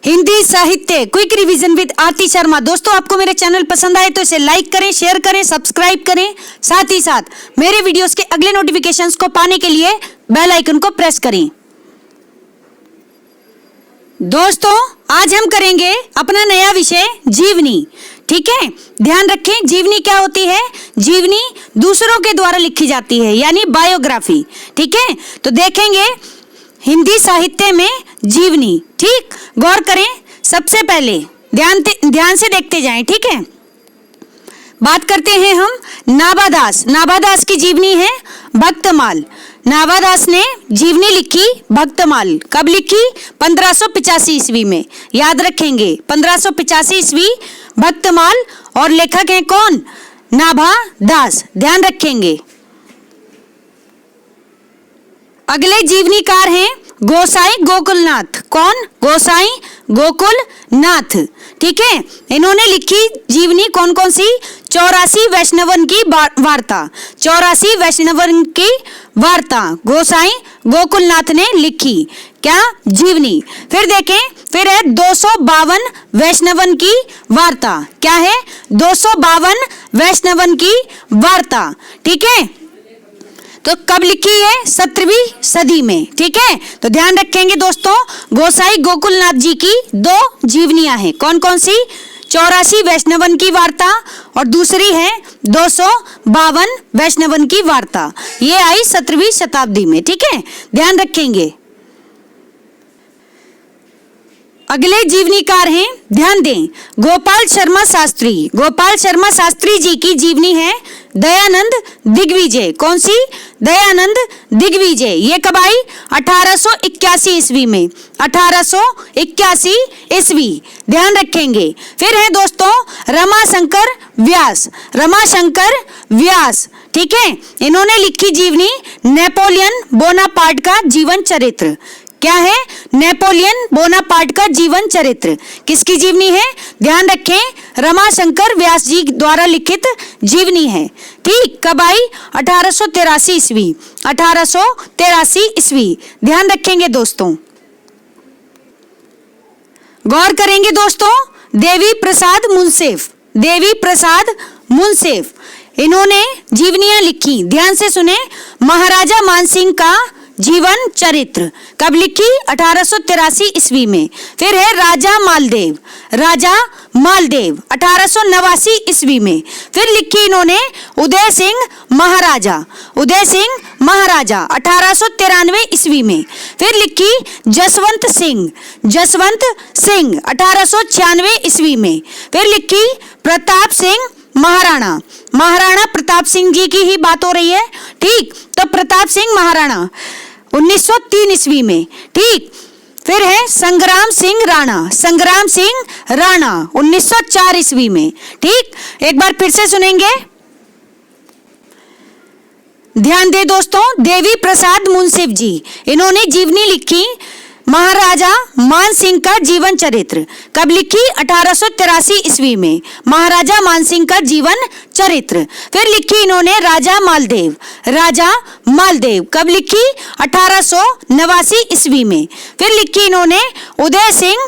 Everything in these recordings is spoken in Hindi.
हिंदी साहित्य क्विक रिवीजन विद आरती शर्मा। दोस्तों, आपको मेरे चैनल पसंद आए तो इसे लाइक करें, शेयर करें, सब्सक्राइब करें। साथ ही साथ मेरे वीडियोस के अगले नोटिफिकेशंस को पाने के लिए बेल आइकन को प्रेस करें। दोस्तों, आज हम करेंगे अपना नया विषय जीवनी। ठीक है, ध्यान रखें, जीवनी क्या होती है? जीवनी दूसरों के द्वारा लिखी जाती है, यानी बायोग्राफी। ठीक है, तो देखेंगे हिंदी साहित्य में जीवनी। ठीक, गौर करें। सबसे पहले ध्यान से देखते जाएं। ठीक है, बात करते हैं हम नाभादास। नाभादास की जीवनी है भक्तमाल। नाभादास ने जीवनी लिखी भक्तमाल। कब लिखी? 1585 ईस्वी में। याद रखेंगे, 1585 ईस्वी भक्तमाल। और लेखक हैं कौन? नाभादास। ध्यान रखेंगे। अगले जीवनीकार हैं गोसाई गोकुलनाथ। कौन? गोसाई गोकुलनाथ। ठीक है, इन्होंने लिखी जीवनी कौन कौन सी? 84 वैष्णवन की वार्ता। 84 वैष्णवन की वार्ता गोसाई गोकुलनाथ ने लिखी। क्या? जीवनी। फिर देखें, फिर है 252 वैष्णवन की वार्ता। क्या है? 252 वैष्णवन की वार्ता। ठीक है, तो कब लिखी है? 17वीं सदी में। ठीक है, तो ध्यान रखेंगे दोस्तों, गोसाई गोकुलनाथ जी की 2 जीवनियां हैं। कौन कौन सी? 84 वैष्णवन की वार्ता और दूसरी है 252 वैष्णवन की वार्ता। ये आई 17वीं शताब्दी में। ठीक है, ध्यान रखेंगे। अगले जीवनीकार हैं, ध्यान दें, गोपाल शर्मा शास्त्री। गोपाल शर्मा शास्त्री जी की जीवनी है दयानंद दिग्विजय। कौन सी? दयानंद दिग्विजय। ये कब आई? 1881 ईस्वी में। 1881 ईस्वी। ध्यान रखेंगे। फिर है दोस्तों रमाशंकर व्यास। रमाशंकर व्यास। ठीक है, इन्होंने लिखी जीवनी नेपोलियन बोनापार्ट का जीवन चरित्र। क्या है? नेपोलियन बोनापार्ट का जीवन चरित्र। किसकी जीवनी है? ध्यान रखें, रमाशंकर व्यास जी द्वारा लिखित जीवनी है। ठीक, कब आई? 1883 ईस्वी। 1883 ईस्वी। ध्यान रखेंगे दोस्तों। गौर करेंगे दोस्तों, देवी प्रसाद मुंसेफ। देवी प्रसाद मुंसेफ, इन्होंने जीवनियां लिखी। ध्यान से सुने। महाराजा मानसिंह का जीवन चरित्र। कब लिखी? 1883 ईस्वी में। फिर है राजा मालदेव। राजा मालदेव 1889 ईस्वी में। फिर लिखी इन्होंने उदय सिंह महाराजा। उदय सिंह महाराजा 1893 ईस्वी में। फिर लिखी जसवंत सिंह। जसवंत सिंह 1896 ईस्वी में। फिर लिखी प्रताप सिंह महाराणा। महाराणा प्रताप सिंह जी की ही बात हो रही है। ठीक, तो प्रताप सिंह महाराणा 1903 ईस्वी में। ठीक, फिर है संग्राम सिंह राणा। संग्राम सिंह राणा 1904 ईस्वी में। ठीक, एक बार फिर से सुनेंगे, ध्यान दे दोस्तों। देवी प्रसाद मुंसेफ जी, इन्होंने जीवनी लिखी महाराजा मानसिंह का जीवन चरित्र। कब लिखी? 1883 ईस्वी में। महाराजा मानसिंह का जीवन चरित्र। फिर लिखी इन्होंने राजा मालदेव। राजा मालदेव कब लिखी? 1889 ईस्वी में। फिर लिखी इन्होंने उदय सिंह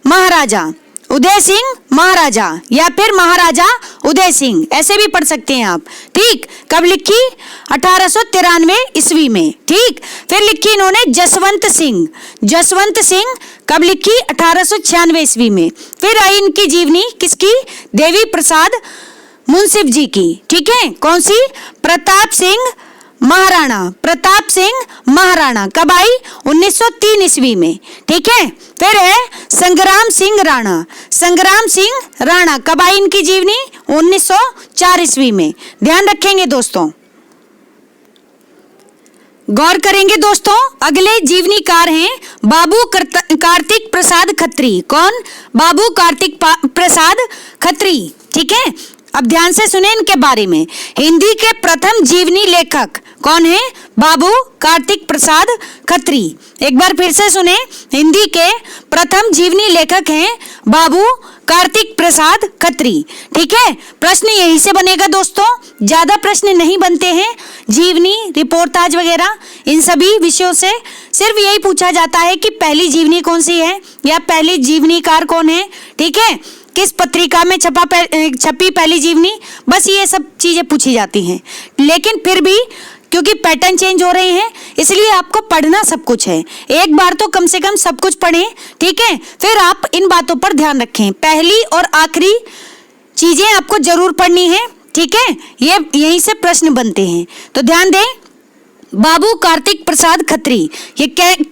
महाराजा। उदय सिंह महाराजा या फिर महाराजा उदय सिंह, ऐसे भी पढ़ सकते हैं आप। ठीक, कब लिखी? 1893 ईस्वी में। ठीक, फिर लिखी इन्होंने जसवंत सिंह। जसवंत सिंह कब लिखी? 1896 ईस्वी में। फिर आई इनकी जीवनी किसकी? देवी प्रसाद मुंसिफ जी की। ठीक है, कौन सी? प्रताप सिंह महाराणा। प्रताप सिंह महाराणा कब आई? 1903 ईस्वी में। ठीक है, फिर है संग्राम सिंह राणा। संग्राम सिंह राणा कब आई इनकी जीवनी? 1904 ईस्वी में। ध्यान रखेंगे दोस्तों। गौर करेंगे दोस्तों, अगले जीवनीकार हैं बाबू कार्तिक प्रसाद खत्री। कौन? बाबू कार्तिक प्रसाद खत्री। ठीक है, अब ध्यान से सुने इनके बारे में। हिंदी के प्रथम जीवनी लेखक कौन है? बाबू कार्तिक प्रसाद खत्री। एक बार फिर से सुने, हिंदी के प्रथम जीवनी लेखक हैं बाबू कार्तिक प्रसाद खत्री। ठीक है, प्रश्न यही से बनेगा दोस्तों, ज्यादा प्रश्न नहीं बनते हैं। जीवनी, रिपोर्टाज वगैरह इन सभी विषयों से सिर्फ यही पूछा जाता है कि पहली जीवनी कौन सी है या पहली जीवनीकार कौन है। ठीक है, किस पत्रिका में छपी पहली जीवनी, बस ये सब चीजें पूछी जाती हैं। लेकिन फिर भी क्योंकि पैटर्न चेंज हो रहे हैं इसलिए आपको पढ़ना सब कुछ है। एक बार तो कम से कम सब कुछ पढ़ें। ठीक है, फिर आप इन बातों पर ध्यान रखें। पहली और आखिरी चीजें आपको जरूर पढ़नी है। ठीक है, ये यहीं से प्रश्न बनते हैं, तो ध्यान दें। बाबू कार्तिक प्रसाद खत्री ये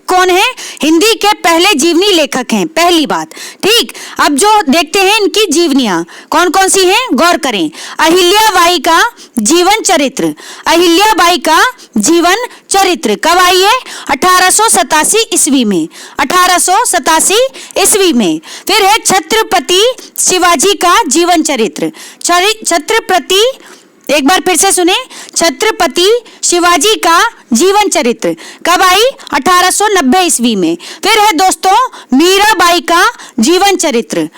कौन है? हिंदी के पहले जीवनी लेखक हैं, पहली बात। ठीक, अब जो देखते हैं इनकी जीवनियां कौन कौन सी हैं, गौर करें। अहिल्याबाई का जीवन चरित्र, अहिल्याबाई का जीवन चरित्र कब आई है? 1887 ईस्वी में, 1887 ईस्वी में। फिर है छत्रपति शिवाजी का जीवन चरित्र, छत्रपति, एक बार फिर से सुने, छत्रपति शिवाजी का जीवन चरित्र कब आई? 1890 ईस्वी में। फिर है दोस्तों मीराबाई का जीवन चरित्र,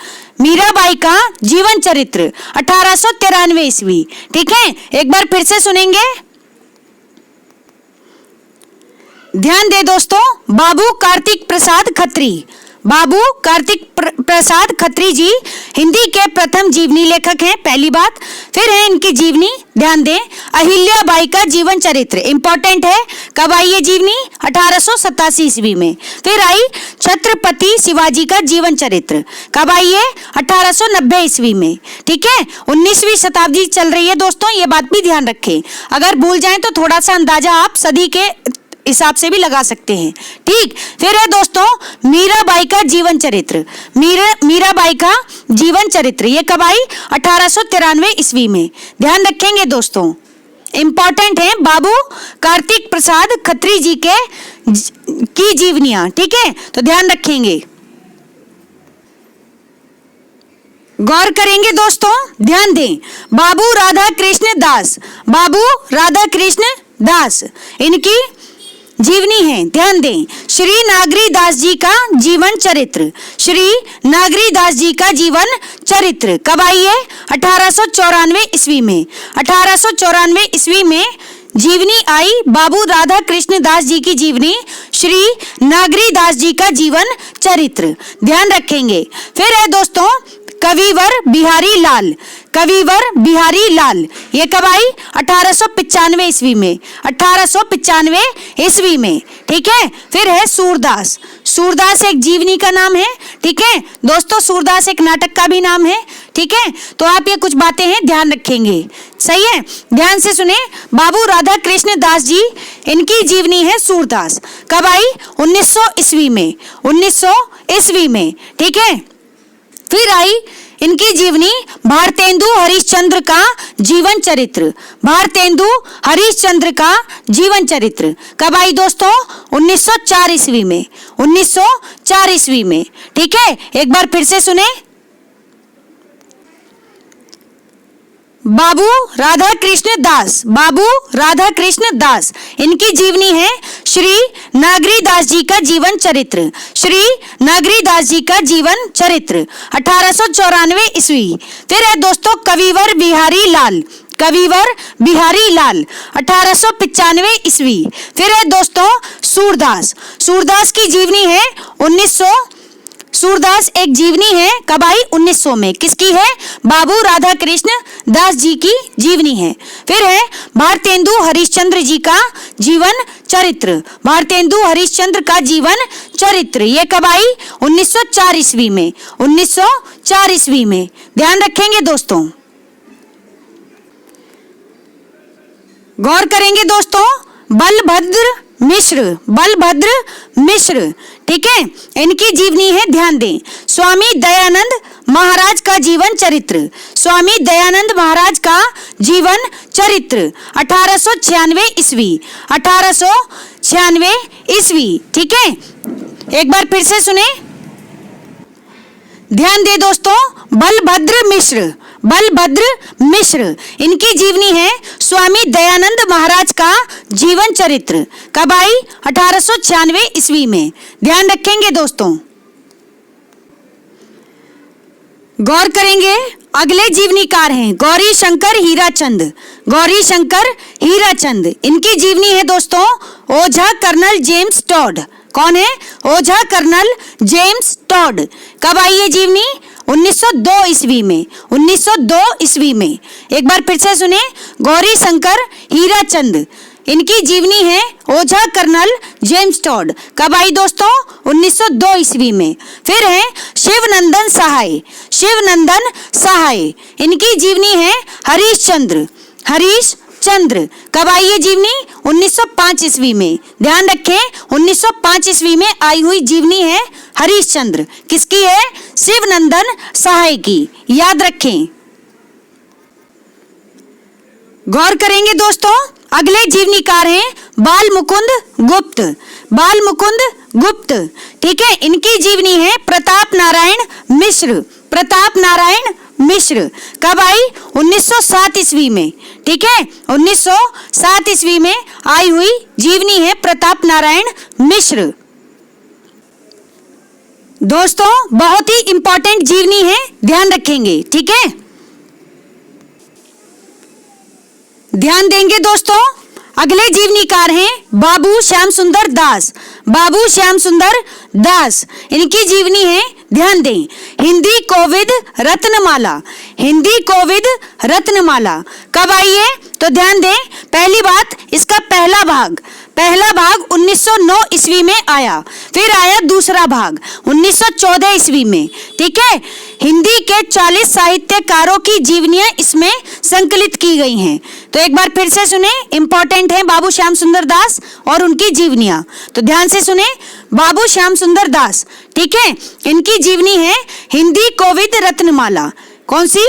मीराबाई का जीवन चरित्र 1893 ईस्वी। ठीक है, एक बार फिर से सुनेंगे, ध्यान दे दोस्तों। बाबू कार्तिक प्रसाद खत्री, बाबू कार्तिक प्रसाद खत्री जी हिंदी के प्रथम जीवनी लेखक हैं, पहली बात। फिर है इनकी जीवनी, ध्यान दें। अहिल्याबाई का जीवन चरित्र इंपॉर्टेंट है, कब आई ये जीवनी? 1887 ईस्वी में। फिर आई छत्रपति शिवाजी का जीवन चरित्र, कब आई है? 1890 ईस्वी में। ठीक है, 19वीं शताब्दी चल रही है दोस्तों, ये बात भी ध्यान रखें। अगर भूल जाएं तो थोड़ा सा अंदाजा आप सदी के हिसाब से भी लगा सकते हैं। ठीक, फिर है दोस्तों मीराबाई का जीवन चरित्र, मीराबाई का जीवन चरित्र ये कब आई? 1893 ईस्वी में। ध्यान रखेंगे दोस्तों, इंपॉर्टेंट है बाबू कार्तिक प्रसाद खत्री जी के की जीवनियां। ठीक है, तो ध्यान रखेंगे, गौर करेंगे दोस्तों, ध्यान दें। बाबू राधा कृष्ण दास, बाबू राधा कृष्ण दास इनकी जीवनी है, ध्यान दें। श्री नागरी दास जी का जीवन चरित्र, श्री नागरी दास जी का जीवन चरित्र कब आई है? 1894 ईस्वी में। 1894 ईस्वी में जीवनी आई बाबू राधा कृष्ण दास जी की जीवनी, श्री नागरी दास जी का जीवन चरित्र, ध्यान रखेंगे। फिर है दोस्तों कविवर बिहारी लाल, कविवर बिहारी लाल ये कब आई? 1895 ईस्वी में, 1895 ईस्वी में। ठीक है, फिर है सूरदास, सूरदास एक जीवनी का नाम है। ठीक है दोस्तों, सूरदास एक नाटक का भी नाम है। ठीक है, तो आप ये कुछ बातें हैं ध्यान रखेंगे, सही है, ध्यान से सुने। बाबू राधा कृष्ण दास जी इनकी जीवनी है सूरदास, कब आई? 1900 ईस्वी में, 1900 ईस्वी में। ठीक है, फिर आई इनकी जीवनी भारतेंदु हरिश्चंद्र का जीवन चरित्र, भारतेंदु हरिश्चंद्र का जीवन चरित्र कब आई दोस्तों? 1904 ईस्वी में, 1904 ईस्वी में। ठीक है, एक बार फिर से सुने। बाबू राधा कृष्ण दास, बाबू राधा कृष्ण दास इनकी जीवनी है श्री नागरी दास जी का जीवन चरित्र, श्री नागरी दास जी का जीवन चरित्र 1894 ईस्वी। फिर है दोस्तों कविवर बिहारी लाल, कविवर बिहारी लाल 1895 ईस्वी। फिर है दोस्तों सूरदास, सूरदास की जीवनी है 1900, सूरदास एक जीवनी है, कब आई? 1900 में। किसकी है? बाबू राधा कृष्ण दास जी की जीवनी है। फिर है भारतेंदु हरिश्चंद्र जी का जीवन चरित्र, भारतेंदु हरिश्चंद्र का जीवन चरित्र ये कब आई? 1904 ईस्वी में, 1904 ईस्वी में। ध्यान रखेंगे दोस्तों, गौर करेंगे दोस्तों। बलभद्र मिश्र, बलभद्र मिश्र, ठीक है, इनकी जीवनी है, ध्यान दें। स्वामी दयानंद महाराज का जीवन चरित्र, स्वामी दयानंद महाराज का जीवन चरित्र 1896 ईस्वी, 1896 ईस्वी। ठीक है, एक बार फिर से सुने, ध्यान दे दोस्तों। बलभद्र मिश्र, बलभद्र मिश्र इनकी जीवनी है स्वामी दयानंद महाराज का जीवन चरित्र, कब आई? 1896 ईस्वी में। ध्यान रखेंगे दोस्तों, गौर करेंगे, अगले जीवनीकार हैं गौरी शंकर हीराचंद। गौरी शंकर हीराचंद, इनकी जीवनी है दोस्तों ओझा कर्नल जेम्स टॉड। कौन है? Ojha colonel James Tod. कब आई ये जीवनी? 1902 ईस्वी में। 1902 ईस्वी में। एक बार फिर से सुने, गौरी शंकर हीराचंद, इनकी जीवनी है ओझा कर्नल जेम्स टॉड। कब आई दोस्तों? 1902 ईस्वी में। फिर है शिवनंदन सहाय। शिवनंदन सहाय, इनकी जीवनी है हरीशचंद्र। हरीशचंद्र, कब आई ये जीवनी? 1905 ईस्वी में। ध्यान रखें, 1905 ईस्वी में आई हुई जीवनी है हरीशचंद्र। किसकी है? शिवनंदन सहाय की, याद रखें। गौर करेंगे दोस्तों, अगले जीवनीकार हैं बाल मुकुंद गुप्त। बाल मुकुंद गुप्त, ठीक है, इनकी जीवनी है प्रताप नारायण मिश्र। प्रताप नारायण मिश्र, कब आई? 1907 ईस्वी में। ठीक है, 1907 ईस्वी में आई हुई जीवनी है प्रताप नारायण मिश्र। दोस्तों बहुत ही इंपॉर्टेंट जीवनी है, ध्यान रखेंगे। ठीक है, ध्यान देंगे दोस्तों। अगले जीवनीकार हैं बाबू श्याम सुंदर दास। बाबू श्याम सुंदर दास, इनकी जीवनी है, ध्यान दें, हिंदी कोविद रत्नमाला। हिंदी कोविद रत्नमाला, कब आई है? तो ध्यान दें, पहली बात, इसका पहला भाग 1909 ईस्वी में आया। फिर आया दूसरा भाग 1914 ईस्वी में। ठीक है, हिंदी के 40 साहित्यकारों की जीवनियां इसमें संकलित की गई हैं। तो एक बार फिर से सुने, इंपॉर्टेंट है बाबू श्याम सुंदर दास और उनकी जीवनियां। तो ध्यान से सुने, बाबू श्याम सुंदर दास, ठीक है, इनकी जीवनी है हिंदी कोविद रत्नमाला। कौन सी?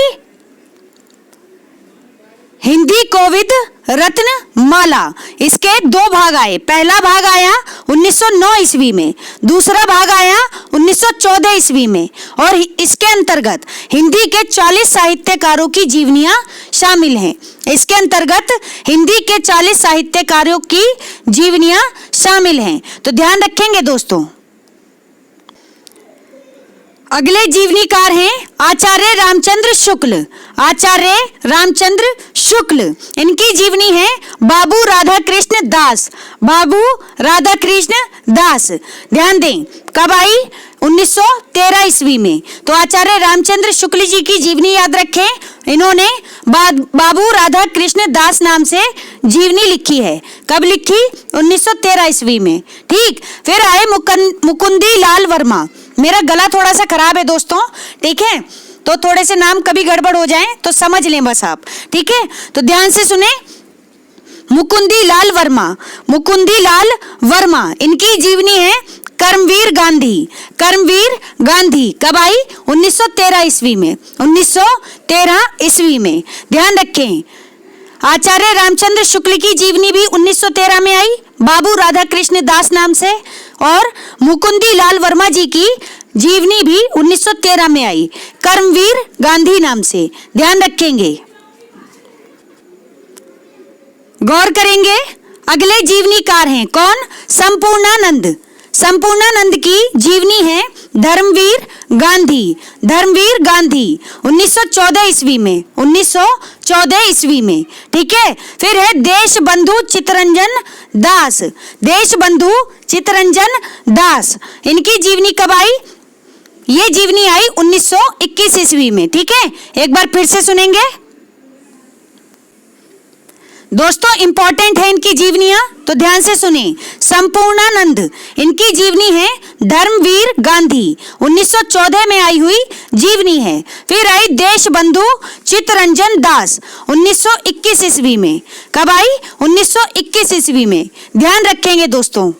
हिंदी कोविद रत्नमाला। इसके दो भाग आए, पहला भाग आया 1909 ईस्वी में, दूसरा भाग आया 1914 ईस्वी में। और इसके अंतर्गत हिंदी के 40 साहित्यकारों की जीवनियां शामिल हैं। इसके अंतर्गत हिंदी के 40 साहित्यकारों की जीवनियां शामिल हैं। तो ध्यान रखेंगे दोस्तों। अगले जीवनीकार हैं आचार्य रामचंद्र शुक्ल। आचार्य रामचंद्र शुक्ल, इनकी जीवनी है बाबू राधा कृष्ण दास। बाबू राधा कृष्ण दास, ध्यान दें, कब आई? 1913 ईस्वी में। तो आचार्य रामचंद्र शुक्ल जी की जीवनी याद रखें। इन्होंने बाबू राधा कृष्ण दास नाम से जीवनी लिखी है। कब लिखी? 1913 ईस्वी में। ठीक, फिर आए मुकुंदी लाल वर्मा। मेरा गला थोड़ा सा खराब है दोस्तों, ठीक है, तो थोड़े से नाम कभी गड़बड़ हो जाए तो समझ लें बस आप। ठीक है, तो ध्यान से सुने, मुकुंदी लाल वर्मा। मुकुंदी लाल वर्मा, इनकी जीवनी है कर्मवीर गांधी। कर्मवीर गांधी, कब आई? 1913 ईस्वी में। 1913 ईस्वी में, ध्यान रखें। आचार्य रामचंद्र शुक्ल की जीवनी भी 1913 में आई, बाबू राधा कृष्ण दास नाम से। और मुकुंदी लाल वर्मा जी की जीवनी भी 1913 में आई, कर्मवीर गांधी नाम से। ध्यान रखेंगे, गौर करेंगे। अगले जीवनीकार हैं कौन? संपूर्णानंद। संपूर्णानंद की जीवनी है धर्मवीर गांधी। धर्मवीर गांधी 1914 ईस्वी में। 1914 ईस्वी में। ठीक है, फिर है देशबंधु चित्तरंजन दास। देशबंधु चित्तरंजन दास, इनकी जीवनी कब आई? ये जीवनी आई 1921 ईस्वी में। ठीक है, एक बार फिर से सुनेंगे दोस्तों, इंपॉर्टेंट है इनकी जीवनियां, तो ध्यान से सुने। संपूर्णानंद, इनकी जीवनी है धर्मवीर गांधी, 1914 में आई हुई जीवनी है। फिर आई देशबंधु चित्तरंजन दास 1921 ईस्वी में। कब आई? 1921 ईस्वी में। ध्यान रखेंगे दोस्तों,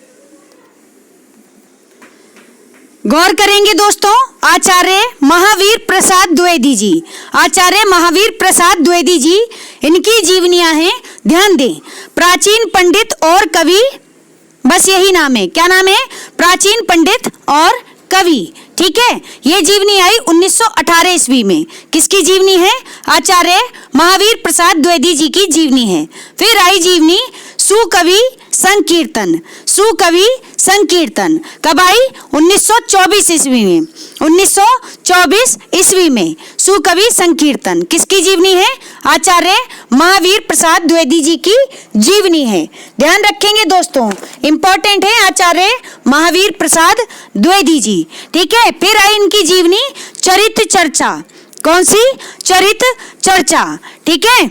गौर करेंगे दोस्तों। आचार्य महावीर प्रसाद द्विवेदी जी। आचार्य महावीर प्रसाद द्विवेदी जी, इनकी जीवनियां हैं, ध्यान दें, प्राचीन पंडित और कवि। बस यही नाम है, क्या नाम है? प्राचीन पंडित और कवि। ठीक है, ये जीवनी आई 1918 ईस्वी में। किसकी जीवनी है? आचार्य महावीर प्रसाद द्विवेदी जी की जीवनी है। फिर आई जीवनी सुकवि संकीर्तन। सुकवि संकीर्तन कब आई? 1924 ईस्वी में। 1924 ईस्वी में सुकवि संकीर्तन किसकी जीवनी है? आचार्य महावीर प्रसाद द्विवेदी जी की जीवनी है। ध्यान रखेंगे दोस्तों, इंपॉर्टेंट है आचार्य महावीर प्रसाद द्विवेदी जी। ठीक है, फिर आई इनकी जीवनी चरित्र चर्चा। कौन सी? चरित्र चर्चा। ठीक है,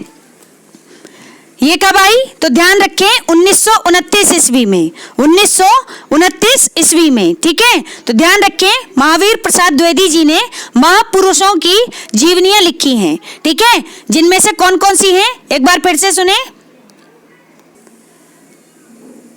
ये कब आई? तो ध्यान रखें 1929 ईस्वी में। 1929 ईस्वी में। ठीक है, तो ध्यान रखें महावीर प्रसाद द्विवेदी जी ने महापुरुषों की जीवनियां लिखी हैं। ठीक है, जिनमें से कौन कौन सी हैं एक बार फिर से सुने,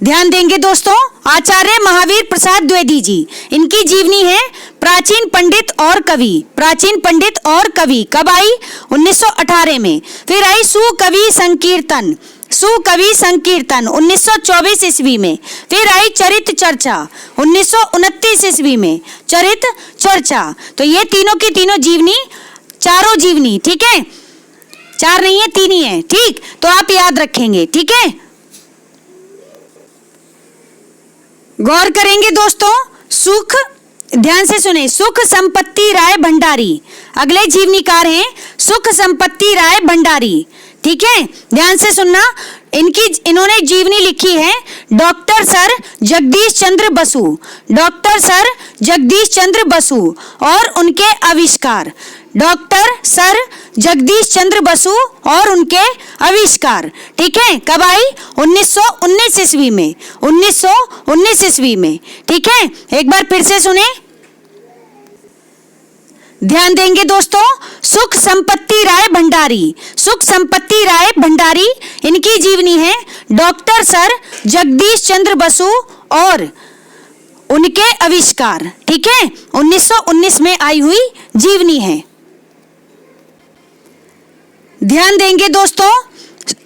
ध्यान देंगे दोस्तों। आचार्य महावीर प्रसाद द्विवेदी जी, इनकी जीवनी है प्राचीन पंडित और कवि। प्राचीन पंडित और कवि कब आई? 1918 में। फिर आई सुकवि संकीर्तन। सुकवि संकीर्तन 1924 ईस्वी में। फिर आई चरित्र चर्चा 1929 ईस्वी में। चरित्र चर्चा, तो ये तीनों की तीनों जीवनी, चारों जीवनी, ठीक है, चार नहीं है, तीन ही है। ठीक, तो आप याद रखेंगे। ठीक है, गौर करेंगे दोस्तों। सुख, ध्यान से सुने, सुख संपत्ति राय भंडारी अगले जीवनीकार हैं, सुख संपत्ति राय भंडारी। ठीक है, ध्यान से सुनना, इन्होंने जीवनी लिखी है डॉक्टर सर जगदीश चंद्र बसु। डॉक्टर सर जगदीश चंद्र बसु और उनके आविष्कार। डॉक्टर सर जगदीश चंद्र बसु और उनके आविष्कार। ठीक है, कब आई? 1919 ईस्वी में। 1919 ईस्वी में। ठीक है, एक बार फिर से सुने, ध्यान देंगे दोस्तों। सुख संपत्ति राय भंडारी, सुख संपत्ति राय भंडारी, इनकी जीवनी है डॉक्टर सर जगदीश चंद्र बसु और उनके आविष्कार। ठीक है, 1919 में आई हुई जीवनी है। ध्यान देंगे दोस्तों,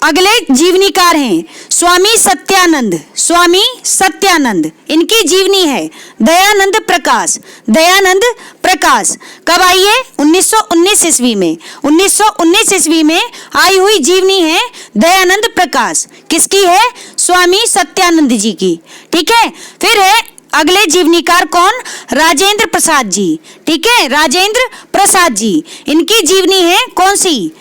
अगले जीवनीकार हैं स्वामी सत्यानंद। स्वामी सत्यानंद, इनकी जीवनी है दयानंद प्रकाश। दयानंद प्रकाश कब आई है? 1919 ईस्वी में। 1919 ईस्वी में आई हुई जीवनी है दयानंद प्रकाश। किसकी है? स्वामी सत्यानंद जी की। ठीक है, फिर है अगले जीवनीकार कौन? राजेंद्र प्रसाद जी। ठीक है, राजेंद्र प्रसाद जी, इनकी जीवनी है कौन सी?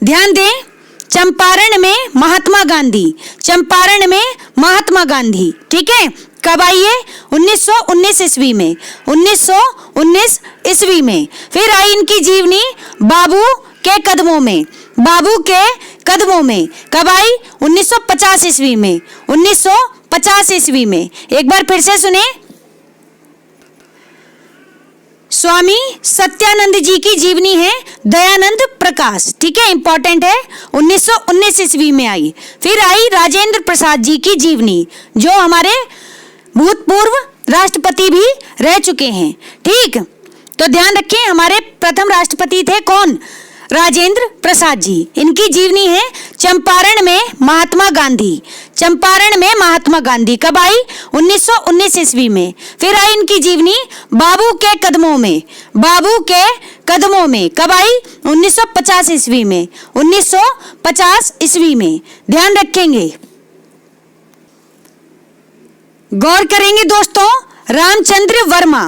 ध्यान दें, चंपारण में महात्मा गांधी। चंपारण में महात्मा गांधी। ठीक है, कब आई है? 1919 ईस्वी में। 1919 ईस्वी में। फिर आई इनकी जीवनी बाबू के कदमों में। बाबू के कदमों में कब आई? 1950 ईस्वी में। 1950 ईस्वी में। एक बार फिर से सुने, स्वामी सत्यानंद जी की जीवनी है दयानंद प्रकाश। ठीक है, इंपॉर्टेंट है, 1919 ईस्वी में आई। फिर आई राजेंद्र प्रसाद जी की जीवनी, जो हमारे भूतपूर्व राष्ट्रपति भी रह चुके हैं। ठीक, तो ध्यान रखें, हमारे प्रथम राष्ट्रपति थे कौन? राजेंद्र प्रसाद जी। इनकी जीवनी है चंपारण में महात्मा गांधी। चंपारण में महात्मा गांधी कब आई? 1919 ईस्वी में। फिर आई इनकी जीवनी बाबू के कदमों में। बाबू के कदमों में कब आई? 1950 ईस्वी में। 1950 ईस्वी में। ध्यान रखेंगे, गौर करेंगे दोस्तों। रामचंद्र वर्मा।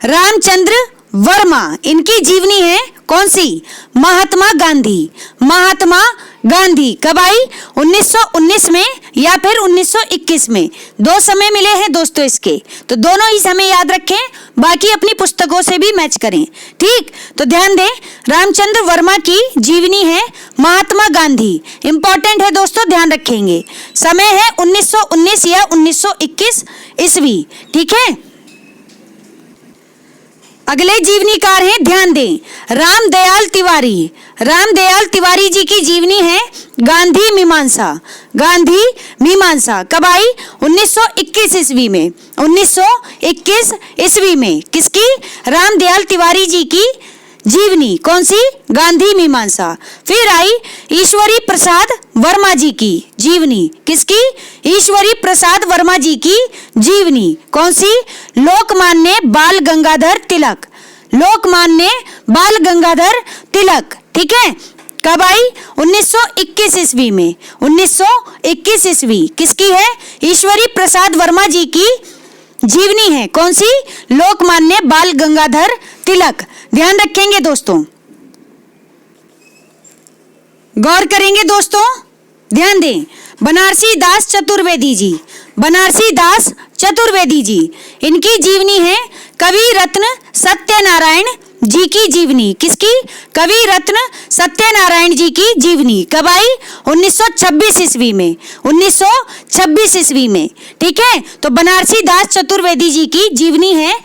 रामचंद्र वर्मा, इनकी जीवनी है कौन सी? महात्मा गांधी। महात्मा गांधी कब आई? 1919 में या फिर 1921 में। दो समय मिले हैं दोस्तों इसके, तो दोनों ही समय याद रखें, बाकी अपनी पुस्तकों से भी मैच करें। ठीक, तो ध्यान दें, रामचंद्र वर्मा की जीवनी है महात्मा गांधी। इंपॉर्टेंट है दोस्तों, ध्यान रखेंगे। समय है 1919 या 1921 ईस्वी। ठीक है, अगले जीवनीकार हैं, ध्यान दें, रामदयाल तिवारी। रामदयाल तिवारी जी की जीवनी है गांधी मीमांसा। गांधी मीमांसा कब आई? 1921 ईस्वी में। 1921 ईस्वी में। किसकी? रामदयाल तिवारी जी की जीवनी, कौन सी? गांधी मीमांसा। फिर आई ईश्वरी प्रसाद वर्मा जी की जीवनी। किसकी? ईश्वरी प्रसाद वर्मा जी की जीवनी, कौन सी? लोकमान्य बाल गंगाधर तिलक। लोकमान्य बाल गंगाधर तिलक। ठीक है, कब आई? 1921 ईस्वी में। 1921 ईस्वी किसकी है? ईश्वरी प्रसाद वर्मा जी की जीवनी है। कौन सी? लोकमान्य बाल गंगाधर तिलक। ध्यान रखेंगे दोस्तों, गौर करेंगे दोस्तों, ध्यान दें। बनारसी दास चतुर्वेदी जी, बनारसी दास चतुर्वेदी जी, इनकी जीवनी है कवि रत्न सत्यनारायण जी की जीवनी। किसकी? कवि रत्न सत्यनारायण जी की जीवनी। कब आई? 1926 ईस्वी में। 1926 ईस्वी में। ठीक है, तो बनारसी दास चतुर्वेदी जी की जीवनी है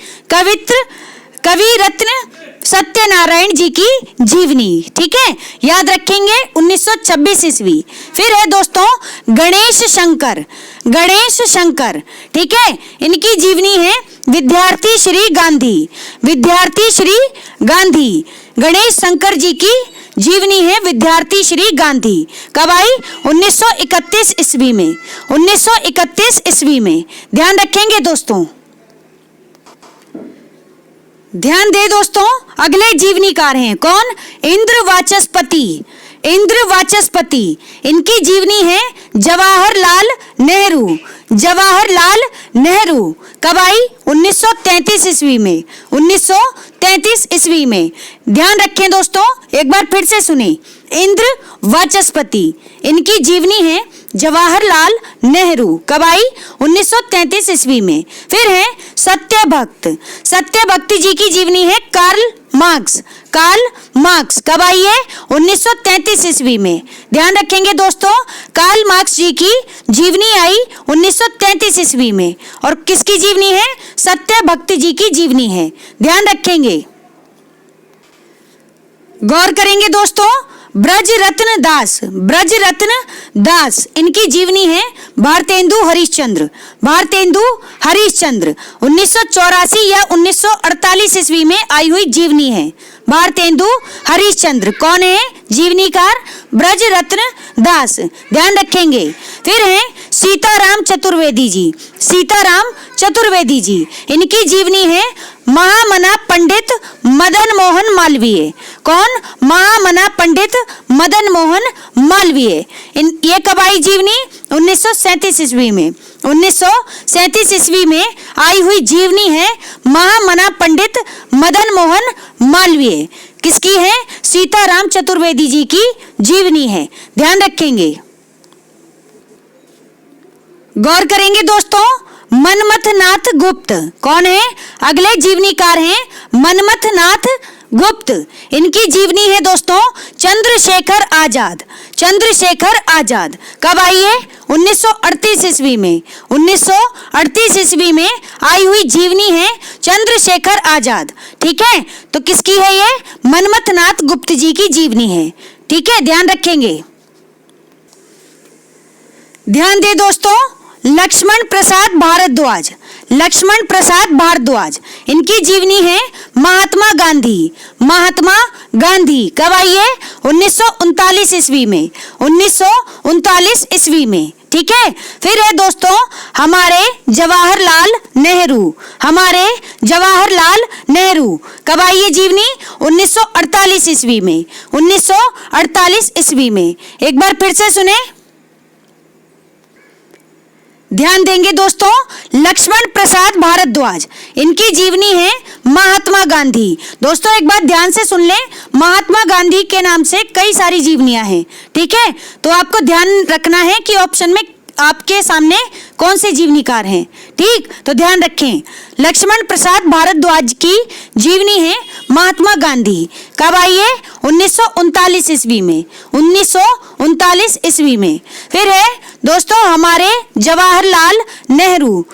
कवि रत्न सत्यनारायण जी की जीवनी। ठीक है, याद रखेंगे 1926 ईस्वी। फिर है दोस्तों गणेश शंकर, गणेश शंकर। ठीक है, इनकी जीवनी है विद्यार्थी श्री गांधी, विद्यार्थी श्री गांधी। गणेश शंकर जी की जीवनी है विद्यार्थी श्री गांधी। कब आई? 1931 ईस्वी में। 1931 ईस्वी में। ध्यान रखेंगे दोस्तों, ध्यान दे दोस्तों। अगले जीवनीकार हैं कौन? इंद्र वाचस्पति, इंद्र वाचस्पति। इनकी जीवनी है जवाहरलाल नेहरू, जवाहरलाल नेहरू। कब आई? 1933 ईस्वी में। 1933 ईस्वी में। ध्यान रखें दोस्तों, एक बार फिर से सुने। इंद्र वाचस्पति, इनकी जीवनी है जवाहरलाल नेहरू। कब आई? 1933 ईस्वी में। फिर है सत्यभक्त, सत्यभक्त जी की जीवनी है कार्ल मार्क्स, कार्ल मार्क्स। कब आई है? 1933 ईस्वी में। ध्यान रखेंगे दोस्तों, कार्ल मार्क्स जी की जीवनी आई 1933 ईस्वी में। और किसकी जीवनी है? सत्यभक्त जी की जीवनी है। ध्यान रखेंगे, गौर करेंगे दोस्तों। ब्रज रत्न दास, ब्रज रत्न दास, इनकी जीवनी है भारतेंदु हरिश्चंद्र, भारतेंदु हरिश्चंद्र। 1984 या 1948 ईस्वी में आई हुई जीवनी है भारतेंदु हरिश्चंद्र। कौन है जीवनीकार? ब्रज रत्न दास। ध्यान रखेंगे। फिर है सीताराम चतुर्वेदी जी, सीताराम चतुर्वेदी जी। इनकी जीवनी है महामना पंडित मदन मोहन मालवीय। कौन? महामना पंडित मदन मोहन मालवीय। ये कब आई जीवनी? 1937 ईस्वी में। 1937 ईस्वी में आई हुई जीवनी है महामना पंडित मदन मोहन मालवीय। किसकी है? सीताराम चतुर्वेदी जी की जीवनी है। ध्यान रखेंगे, गौर करेंगे दोस्तों। मनमथनाथ गुप्त कौन है? अगले जीवनीकार हैं मनमथनाथ गुप्त। इनकी जीवनी है दोस्तों चंद्रशेखर आजाद, चंद्रशेखर आजाद। कब आई है? 1938 ईस्वी में। 1938 ईस्वी में आई हुई जीवनी है चंद्रशेखर आजाद। ठीक है, तो किसकी है ये? मनमथनाथ गुप्त जी की जीवनी है। ठीक है, ध्यान रखेंगे। ध्यान दे दोस्तों, लक्ष्मण प्रसाद भारद्वाज, लक्ष्मण प्रसाद भारद्वाज। इनकी जीवनी है महात्मा गांधी, महात्मा गांधी। कब आई है? 1939 ईस्वी में। 1939 ईस्वी में। ठीक है, फिर है दोस्तों हमारे जवाहरलाल नेहरू, हमारे जवाहरलाल नेहरू। कब आई ये जीवनी? 1948 ईस्वी में। 1948 ईस्वी में। एक बार फिर से सुने, ध्यान देंगे दोस्तों। लक्ष्मण प्रसाद भारद्वाज, इनकी जीवनी है महात्मा गांधी। दोस्तों एक बात ध्यान से सुन लें, महात्मा गांधी के नाम से कई सारी जीवनियां हैं। ठीक है, तो आपको ध्यान रखना है कि ऑप्शन में आपके सामने कौन से जीवनीकार हैं। ठीक, तो ध्यान रखें। लक्ष्मण प्रसाद भारद्वाज की जीवनी है महात्मा गांधी। कब आई है? 1939 ईस्वी में। 1939 ईस्वी में। फिर है दोस्तों हमारे जवाहरलाल नेहरू,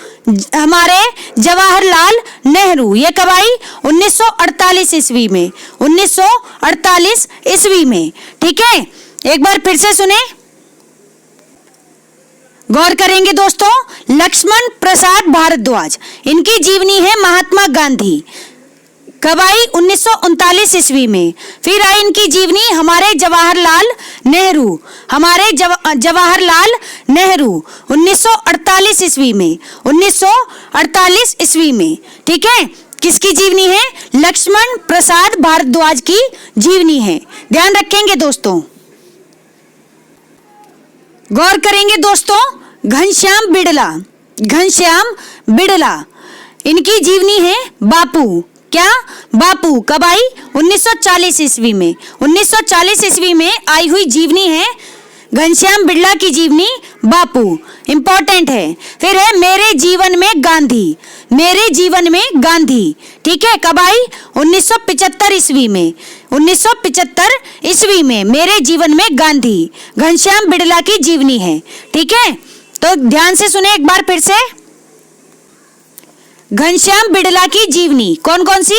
हमारे जवाहरलाल नेहरू। ये कब आई? 1948 ईस्वी में। 1948 ईस्वी में। ठीक है, एक बार फिर से सुने, गौर करेंगे दोस्तों। लक्ष्मण प्रसाद भारद्वाज, इनकी जीवनी है महात्मा गांधी। कब आई? 1939 ईस्वी में। फिर आई इनकी जीवनी हमारे जवाहरलाल नेहरू, हमारे जवाहरलाल नेहरू। 1948 ईस्वी में। 1948 ईस्वी में। ठीक है, किसकी जीवनी है? लक्ष्मण प्रसाद भारद्वाज की जीवनी है। ध्यान रखेंगे दोस्तों। गौर करेंगे दोस्तों, घनश्याम बिड़ला, घनश्याम बिड़ला, इनकी जीवनी है बापू। क्या? बापू। कब आई? 1940 ईस्वी में। 1940 ईस्वी में आई हुई जीवनी है घनश्याम बिड़ला की जीवनी बापू, इंपॉर्टेंट है। फिर है मेरे जीवन में गांधी, मेरे जीवन में गांधी, ठीक है। कब आई? 1975 ईस्वी में। 1975 ईस्वी में मेरे जीवन में गांधी, घनश्याम बिड़ला की जीवनी है, ठीक है। तो ध्यान से सुने एक बार फिर से, घनश्याम बिड़ला की जीवनी कौन कौन सी?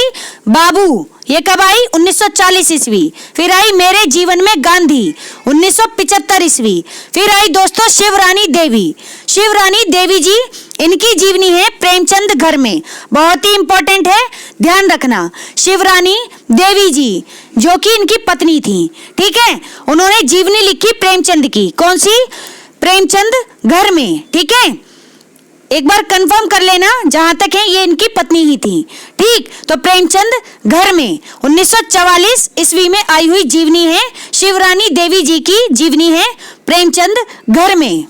बाबू, ये कब आई? 1940 ईस्वी। फिर आई मेरे जीवन में गांधी, 1975 ईस्वी। फिर आई दोस्तों शिवरानी देवी, शिवरानी देवी जी, इनकी जीवनी है प्रेमचंद घर में, बहुत ही इंपॉर्टेंट है, ध्यान रखना। शिवरानी देवी जी जो कि इनकी पत्नी थी, ठीक है, उन्होंने जीवनी लिखी प्रेमचंद की, कौन सी? प्रेमचंद घर में, ठीक है। एक बार कंफर्म कर लेना, जहां तक है ये इनकी पत्नी ही थी, ठीक। तो प्रेमचंद घर में 1944 ईस्वी में आई हुई जीवनी है, शिवरानी देवी जी की जीवनी है प्रेमचंद घर में।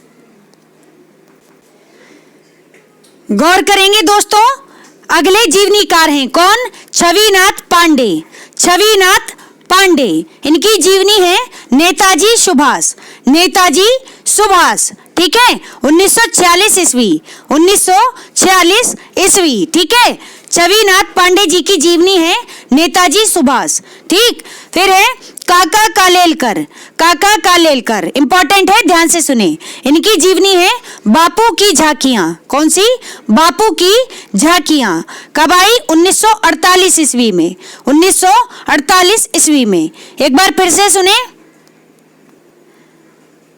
गौर करेंगे दोस्तों, अगले जीवनीकार हैं कौन? छविनाथ पांडे, छविनाथ पांडे, इनकी जीवनी है नेताजी सुभाष, नेताजी सुभाष, ठीक है। 1946 ईस्वी, 1946 ईस्वी, ठीक है। छविनाथ पांडे जी की जीवनी है नेताजी सुभाष, ठीक। फिर है काका कालेलकर, काका कालेलकर, इंपॉर्टेंट है, ध्यान से सुने। इनकी जीवनी है बापू की झांकियां, कौन सी? बापू की झांकियां। कब आई? 1948 ईस्वी में, 1948 ईस्वी में। एक बार फिर से सुने,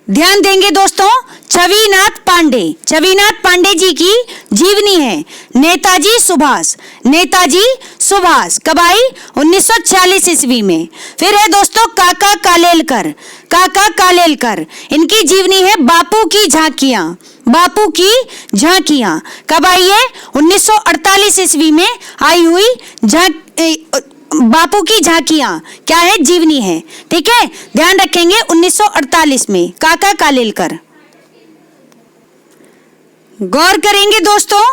ध्यान देंगे दोस्तों। छविनाथ पांडे, छविनाथ पांडे जी की जीवनी है नेताजी सुभाष, नेताजी सुभाष। कब आई? 1946 ईस्वी में। फिर है दोस्तों काका कालेलकर, काका कालेलकर, इनकी जीवनी है बापू की झांकियां, बापू की झांकियां। कब आई है? 1948 ईस्वी में आई हुई बापू की झांकियां क्या है? जीवनी है, ठीक है, ध्यान रखेंगे। 1948 में काका कालेलकर। गौर करेंगे दोस्तों,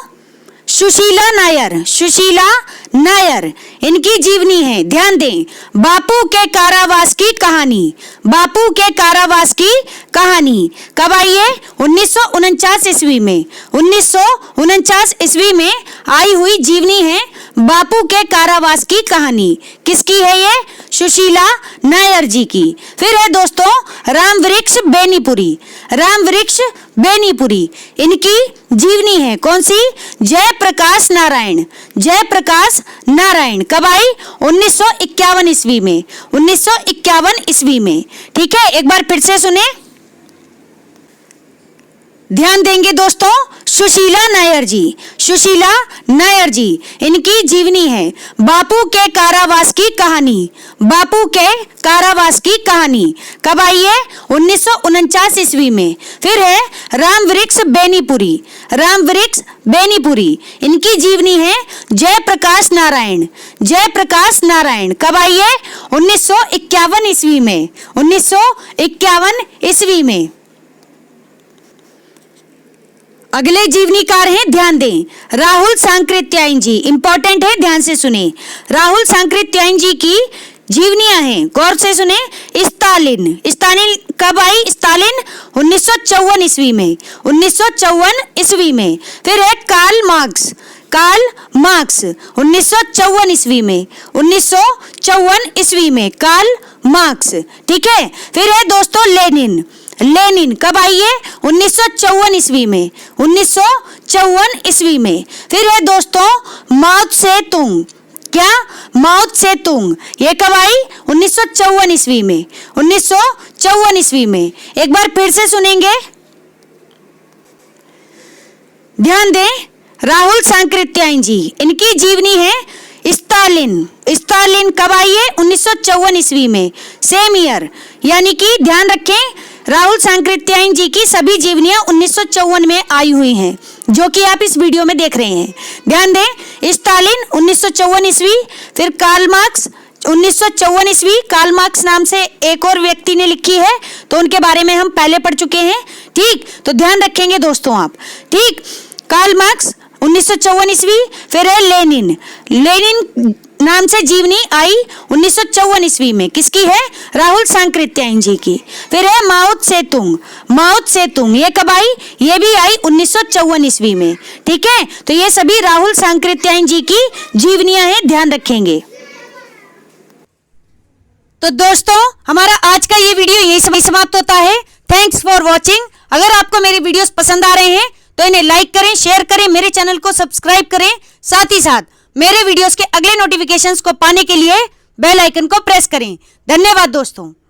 सुशीला नायर, सुशीला नायर, इनकी जीवनी है, ध्यान दें, बापू के कारावास की कहानी, बापू के कारावास की कहानी। कब आई है? 1949 ईस्वी में, 1949 ईस्वी में आई हुई जीवनी है बापू के कारावास की कहानी। किसकी है ये? सुशीला नायर जी की। फिर है दोस्तों रामवृक्ष बेनीपुरी, रामवृक्ष बेनीपुरी, इनकी जीवनी है कौन सी? जयप्रकाश नारायण, जयप्रकाश नारायण। कब आई? 1951 ईस्वी में, 1951 ईस्वी में, ठीक है। एक बार फिर से सुने, ध्यान देंगे दोस्तों। सुशीला नायर जी, सुशीला नायर जी, इनकी जीवनी है बापू के कारावास की कहानी, बापू के कारावास की कहानी। कब आई है? 1949 ईस्वी में। फिर है रामवृक्ष बेनीपुरी, रामवृक्ष बेनीपुरी, इनकी जीवनी है जयप्रकाश नारायण, जयप्रकाश नारायण। कब आई है? 1951 ईस्वी में, 1951 ईस्वी में। अगले जीवनीकार हैं, ध्यान दें, राहुल सांकृत्यायन जी, इंपॉर्टेंट है, ध्यान से सुने। राहुल सांकृत्यायन जी की जीवनियां हैं, गौर से सुने। स्टालिन, स्टालिन कब आई? स्टालिन 1954 ईस्वी में, 1954 ईस्वी में। फिर है कार्ल मार्क्स, कार्ल मार्क्स 1954 ईस्वी में, 1954 ईस्वी में कार्ल मार्क्स, ठीक है। फिर है दोस्तों लेनिन, लेनिन कब आई है? 1954 ईस्वी में, 1954 ईस्वी में। फिर है दोस्तों माओ त्से तुंग, क्या? माओ त्से तुंग, ये कब आई? 1954 ईस्वी में, 1954 ईस्वी में। एक बार फिर से सुनेंगे, ध्यान दें, राहुल सांकृत्यायन जी, इनकी जीवनी है स्टालिन, स्टालिन कब आई है? 1954 ईस्वी में, सेम ईयर, यानी कि ध्यान रखें राहुल सांकृत्यायन जी की सभी जीवनियां 1954 में आई हुई हैं, जो कि आप इस वीडियो में देख रहे हैं। ध्यान दें, स्टालिन 1954 ईस्वी, फिर कार्ल मार्क्स 1954 ईस्वी कार्ल मार्क्स नाम से एक और व्यक्ति ने लिखी है, तो उनके बारे में हम पहले पढ़ चुके हैं। ठीक, तो ध्यान रखेंगे दोस्तों आप। ठीक, कार्ल मार्क्स 1954 ईस्वी। फिर है लेनिन। लेनिन नाम से जीवनी आई 1954 ईस्वी में, किसकी है? राहुल सांकृत्यायन जी की। फिर है माओ त्से-तुंग। माओ त्से-तुंग ये कब आई? ये भी आई 1954 ईस्वी में। ठीक है, तो ये सभी राहुल सांकृत्यायन जी की जीवनियां हैं, ध्यान रखेंगे। तो दोस्तों हमारा आज का ये वीडियो यही समाप्त होता है। Thanks for watching. अगर आपको मेरे वीडियोस पसंद आ रहे हैं तो इन्हें लाइक करें, शेयर करें, मेरे चैनल को सब्सक्राइब करें। साथ ही साथ मेरे वीडियोस के अगले नोटिफिकेशंस को पाने के लिए बेल आइकन को प्रेस करें। धन्यवाद दोस्तों।